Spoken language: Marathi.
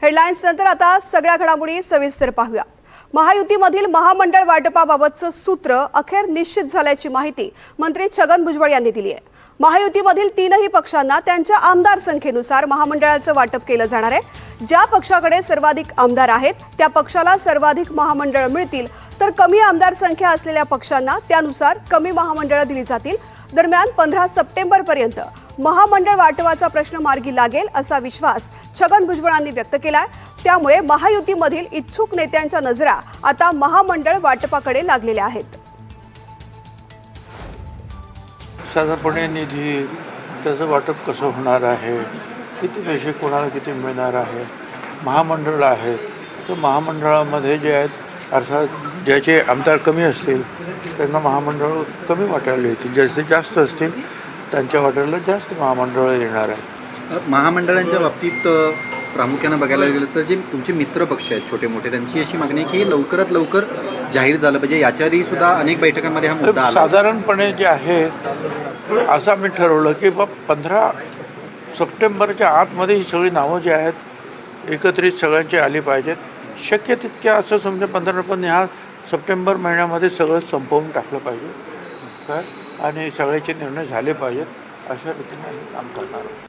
हेडलाईन्स नंतर आता सगळ्या घडामोडी सविस्तर पाहूया। महायुतीमधील महामंडळ वाटपाबाबतचं सूत्र अखेर निश्चित झाल्याची माहिती मंत्री छगन भुजबळ यांनी दिली आहे। महायुतीमधील तीनही पक्षांना त्यांच्या आमदार संख्येनुसार महामंडळाचं वाटप केलं जाणार आहे। ज्या पक्षाकडे सर्वाधिक आमदार आहेत त्या पक्षाला सर्वाधिक महामंडळ मिळतील, तर कमी आमदार संख्या असलेल्या पक्षांना त्यानुसार कमी महामंडळ दिली जातील। दरम्यान 15 सप्टेंबरपर्यंत महामंडळ वाटपाचा प्रश्न मार्गी लागेल असा विश्वास छगन भुजबळांनी व्यक्त केलाय। त्यामुळे महायुतीमधील इच्छुक नेत्यांच्या नजरा आता महामंडळ वाटपाकडे लागलेल्या आहेत। साधारणपणे निधी त्याचं वाटप कसं होणार आहे, किती पैसे कोणाला किती मिळणार आहे, महामंडळ आहेत तर महामंडळामध्ये जे आहेत अर्थात ज्याचे आमदार कमी असतील त्यांना महामंडळ कमी वाटायला येतील, ज्याचे जास्त असतील त्यांच्या वाटायला जास्त महामंडळ येणार आहे। महामंडळांच्या बाबतीत प्रामुख्यानं बघायला गेलं तर जे तुमचे मित्र पक्ष आहेत छोटे मोठे, त्यांची अशी मागणी आहे की लवकरात लवकर जाहीर झालं पाहिजे। याच्या आधी सुद्धा अनेक बैठकांमध्ये हा मुद्दा आला। साधारणपणे जे आहे असं आम्ही ठरवलं की 15 सप्टेंबरच्या आतमध्ये ही सगळी नावं जी आहेत एकत्रित सगळ्यांची आली पाहिजेत। शक्य तितक्या असं समजा 15 पण ह्या सप्टेंबर महिन्यामध्ये सगळं संपवून टाकलं पाहिजे आणि सगळ्याचे निर्णय झाले पाहिजेत, अशा रीतीने आम्ही काम करणार आहोत।